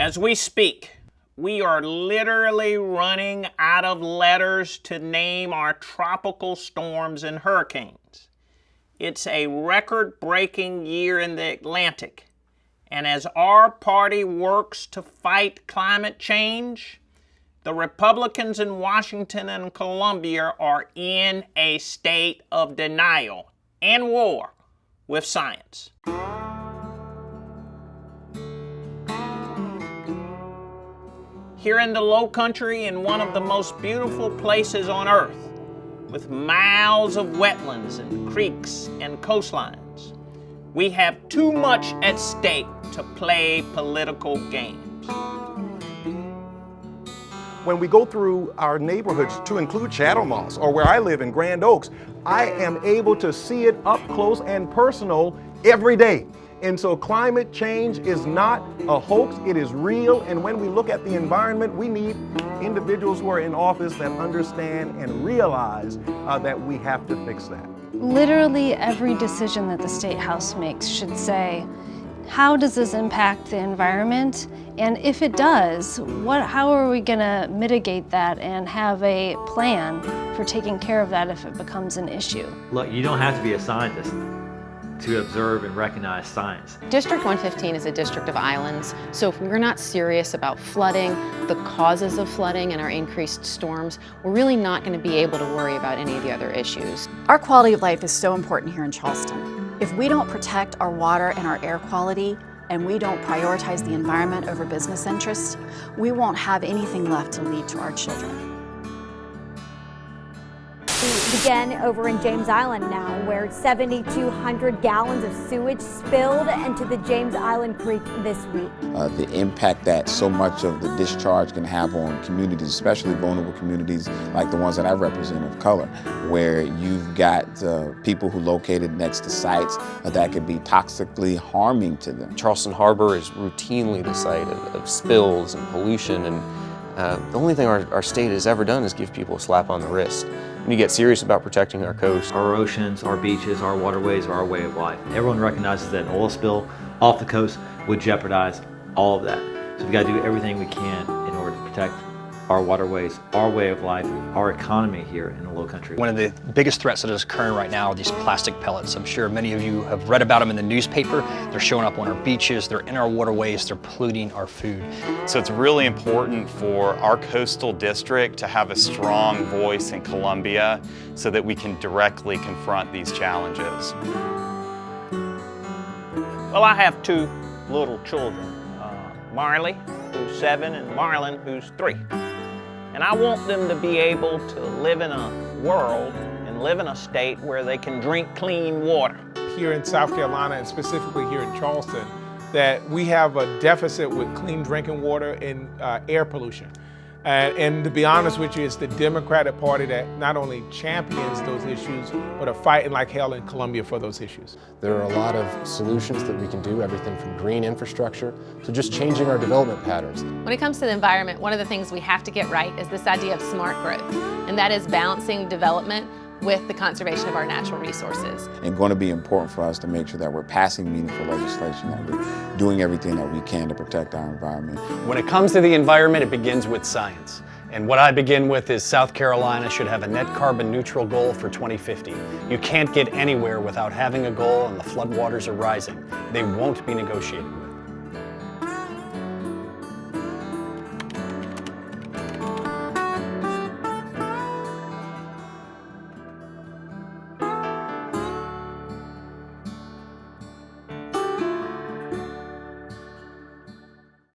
As we speak, we are literally running out of letters to name our tropical storms and hurricanes. It's a record-breaking year in the Atlantic, and as our party works to fight climate change, the Republicans in Washington and Columbia are in a state of denial and war with science. Here in the Low Country, in one of the most beautiful places on earth, with miles of wetlands and creeks and coastlines, we have too much at stake to play political games. When we go through our neighborhoods, to include Shadow Moss, or where I live in Grand Oaks, I am able to see it up close and personal every day. And so climate change is not a hoax, it is real. And when we look at the environment, we need individuals who are in office that understand and realize that we have to fix that. Literally every decision that the State House makes should say, how does this impact the environment? And if it does, how are we gonna mitigate that and have a plan for taking care of that if it becomes an issue? Look, you don't have to be a scientist to observe and recognize science. District 115 is a district of islands, so if we're not serious about flooding, the causes of flooding and our increased storms, we're really not going to be able to worry about any of the other issues. Our quality of life is so important here in Charleston. If we don't protect our water and our air quality, and we don't prioritize the environment over business interests, we won't have anything left to leave to our children. We begin over in James Island now, where 7,200 gallons of sewage spilled into the James Island Creek this week. The impact that so much of the discharge can have on communities, especially vulnerable communities like the ones that I represent of color, where you've got people who located next to sites that could be toxically harming to them. Charleston Harbor is routinely the site of spills and pollution, and the only thing our state has ever done is give people a slap on the wrist. When you get serious about protecting our coast. Our oceans, our beaches, our waterways are our way of life. Everyone recognizes that an oil spill off the coast would jeopardize all of that. So we've got to do everything we can in order to protect our waterways, our way of life, our economy here in the Low Country. One of the biggest threats that is occurring right now are these plastic pellets. I'm sure many of you have read about them in the newspaper. They're showing up on our beaches, they're in our waterways, they're polluting our food. So it's really important for our coastal district to have a strong voice in Columbia so that we can directly confront these challenges. Well, I have two little children, Marley, who's 7, and Marlon, who's 3. And I want them to be able to live in a world and live in a state where they can drink clean water. Here in South Carolina, and specifically here in Charleston, that we have a deficit with clean drinking water and air pollution. And to be honest with you, it's the Democratic Party that not only champions those issues, but are fighting like hell in Columbia for those issues. There are a lot of solutions that we can do, everything from green infrastructure to just changing our development patterns. When it comes to the environment, one of the things we have to get right is this idea of smart growth, and that is balancing development with the conservation of our natural resources. It's going to be important for us to make sure that we're passing meaningful legislation, that we're doing everything that we can to protect our environment. When it comes to the environment, it begins with science. And what I begin with is South Carolina should have a net carbon neutral goal for 2050. You can't get anywhere without having a goal, and the floodwaters are rising. They won't be negotiated.